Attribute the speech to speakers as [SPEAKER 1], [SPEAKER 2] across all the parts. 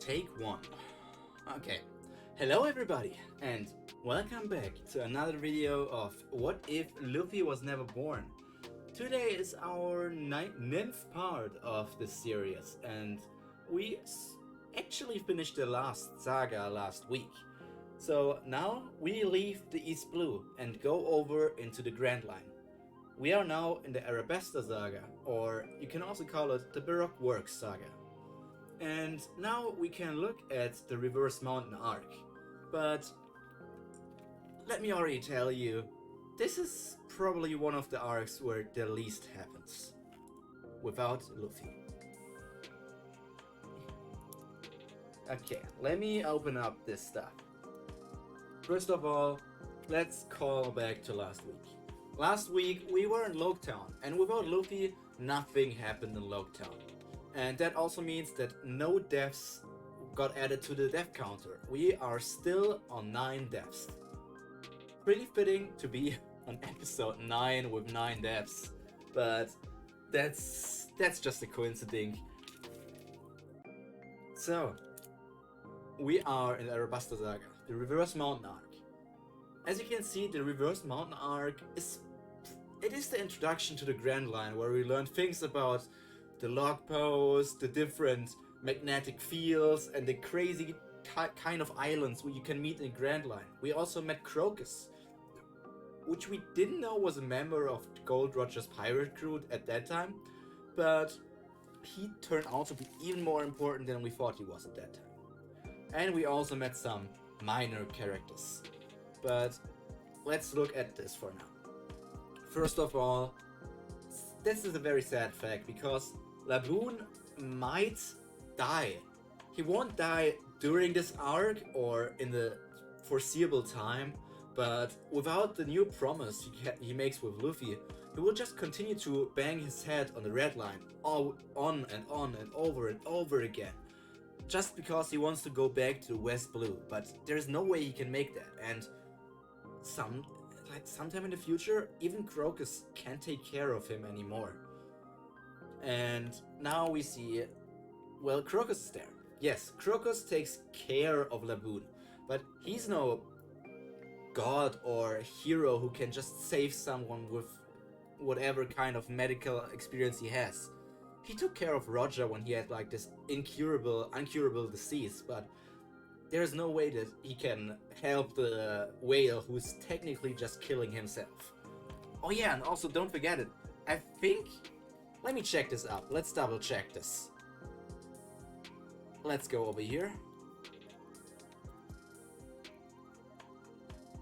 [SPEAKER 1] Take one. Okay. Hello everybody, and welcome back to another video of What If Luffy Was Never Born. Today is our ninth part of this series, and we actually finished the last saga last week. So now we leave the East Blue and go over into the Grand Line. We are now in the Arabasta saga, or you can also call it the Baroque Works saga. And now we can look at the Reverse Mountain arc. But let me already tell you, this is probably one of the arcs where the least happens. Without Luffy. Okay, let me open up this stuff. First of all, let's call back to last week. Last week we were in Loketown, and without Luffy, nothing happened in Loketown. And that also means that no deaths got added to the death counter. We are still on 9 deaths. Pretty fitting to be on episode 9 with 9 deaths, but that's just a coincidence. So, we are in the Arabasta saga, the Reverse Mountain arc. As you can see, the Reverse Mountain arc is the introduction to the Grand Line, where we learn things about the log post, the different magnetic fields, and the crazy kind of islands where you can meet in Grand Line. We also met Crocus, which we didn't know was a member of Gold Roger's pirate crew at that time, but he turned out to be even more important than we thought he was at that time. And we also met some minor characters. But let's look at this for now. First of all, this is a very sad fact, because Laboon might die. He won't die during this arc or in the foreseeable time, but without the new promise he makes with Luffy, he will just continue to bang his head on the red line on and over again, just because he wants to go back to West Blue. But there's no way he can make that, and sometime in the future, even Crocus can't take care of him anymore. And now we see, well, Crocus is there. Yes, Crocus takes care of Laboon, but he's no god or hero who can just save someone with whatever kind of medical experience he has. He took care of Roger when he had like this uncurable disease, but there's no way that he can help the whale who's technically just killing himself. Oh yeah, and also don't forget it. I think... Let me check this out. Let's double check this. Let's go over here.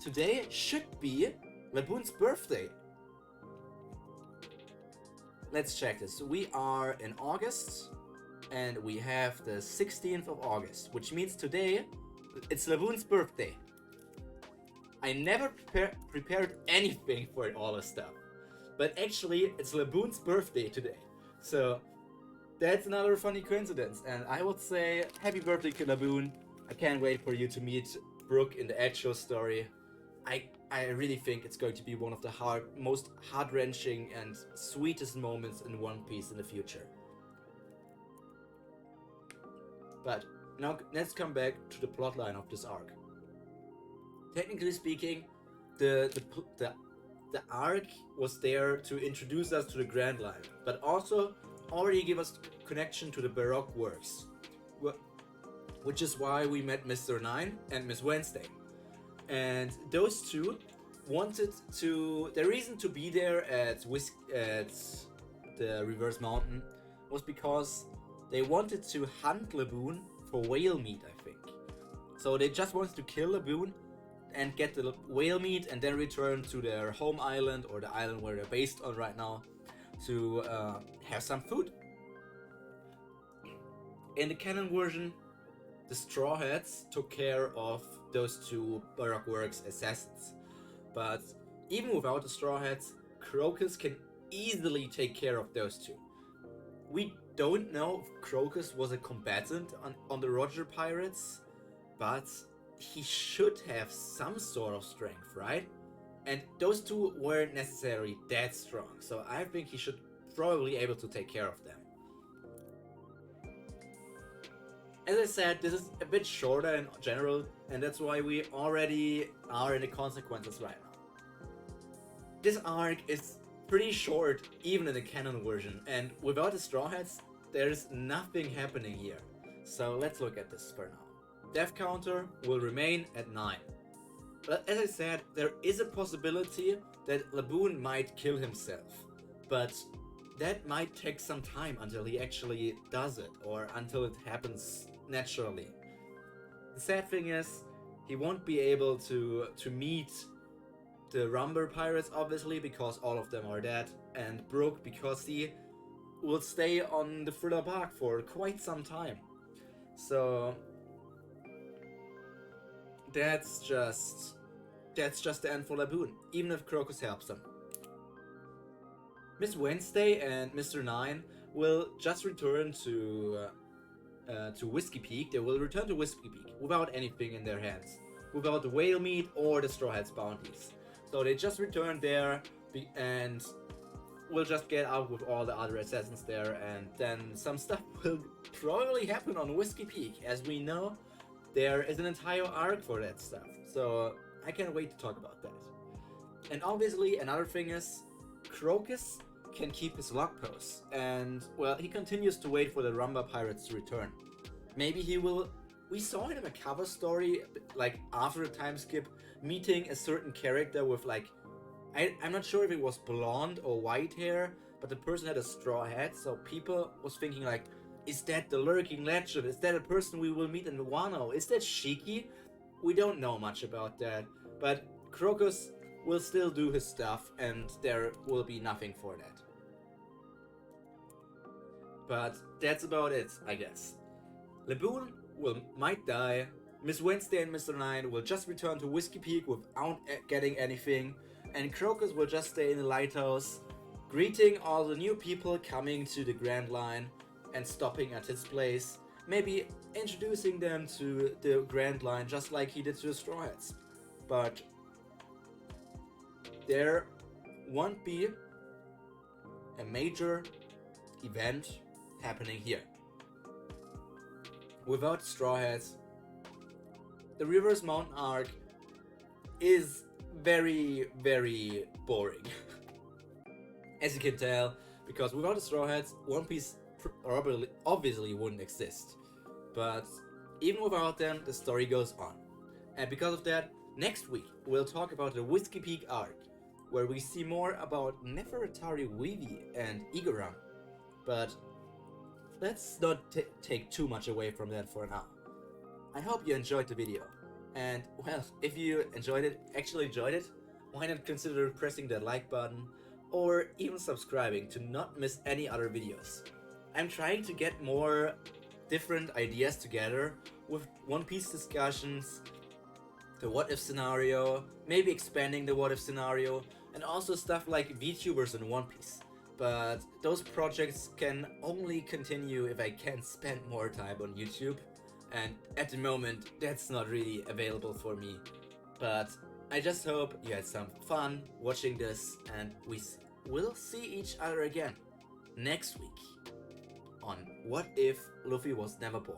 [SPEAKER 1] Today should be Laboon's birthday. Let's check this. We are in August, and we have the 16th of August, which means today it's Laboon's birthday. I never prepared anything for all this stuff, but actually it's Laboon's birthday today. So that's another funny coincidence, and I would say happy birthday to Laboon. I can't wait for you to meet Brook in the actual story. I really think it's going to be one of the most heart-wrenching and sweetest moments in One Piece in the future. But now let's come back to the plotline of this arc. Technically speaking, the arc was there to introduce us to the Grand Line, but also already give us connection to the Baroque Works, which is why we met Mr. Nine and Miss Wednesday. And those two wanted to... The reason to be there at the Reverse Mountain was because they wanted to hunt Laboon for whale meat, I think. So they just wanted to kill Laboon and get the whale meat, and then return to their home island, or the island where they're based on right now, to have some food. In the canon version, the Straw Hats took care of those two Baroque Works assassins. But even without the Straw Hats, Crocus can easily take care of those two. We don't know if Crocus was a combatant on the Roger Pirates, but he should have some sort of strength, right? And those two weren't necessarily that strong, so I think he should probably be able to take care of them. As I said, this is a bit shorter in general, and that's why we already are in the consequences right now. This arc is pretty short, even in the canon version, and without the Straw Hats, there's nothing happening here. So let's look at this for now. Death counter will remain at 9. But as I said, there is a possibility that Laboon might kill himself, but that might take some time until he actually does it, or until it happens naturally. The sad thing is, he won't be able to meet the Rubbery Pirates, obviously, because all of them are dead, and Brook because he will stay on the Thriller Bark for quite some time. So that's just the end for Laboon, even if Crocus helps him. Miss Wednesday and Mr. Nine will just return to Whiskey Peak. They will return to Whiskey Peak without anything in their hands, without the whale meat or the Straw Hats bounties. So they just return there and will just get out with all the other assassins there, and then some stuff will probably happen on Whiskey Peak. As we know, there is an entire arc for that stuff. So I can't wait to talk about that. And obviously another thing is, Crocus can keep his log post, and well, he continues to wait for the Rubbery Pirates to return. Maybe he will. We saw in a cover story, like after a time skip, meeting a certain character with like, I'm not sure if it was blonde or white hair, but the person had a straw hat, so people was thinking like, is that the lurking legend? Is that a person we will meet in Wano? Is that Shiki? We don't know much about that, but Crocus will still do his stuff, and there will be nothing for that. But that's about it, I guess. Laboon might die, Miss Wednesday and Mr. Nine will just return to Whiskey Peak without getting anything, and Crocus will just stay in the lighthouse, greeting all the new people coming to the Grand Line and stopping at his place, maybe introducing them to the Grand Line just like he did to the Straw Hats. But there won't be a major event happening here. Without Straw Hats, the Reverse Mountain arc is very, very boring. As you can tell, because without the Straw Hats, One Piece obviously wouldn't exist. But even without them, the story goes on. And because of that, next week we'll talk about the Whiskey Peak arc, where we see more about Nefertari Weavy and Igaram. But let's not take too much away from that for now. I hope you enjoyed the video. And well, if you actually enjoyed it, why not consider pressing that like button or even subscribing to not miss any other videos. I'm trying to get more different ideas together with One Piece discussions, the what if scenario, maybe expanding the what if scenario, and also stuff like VTubers in One Piece. But those projects can only continue if I can spend more time on YouTube, and at the moment that's not really available for me. But I just hope you had some fun watching this, and we will see each other again next week on What If Luffy Was Never Born.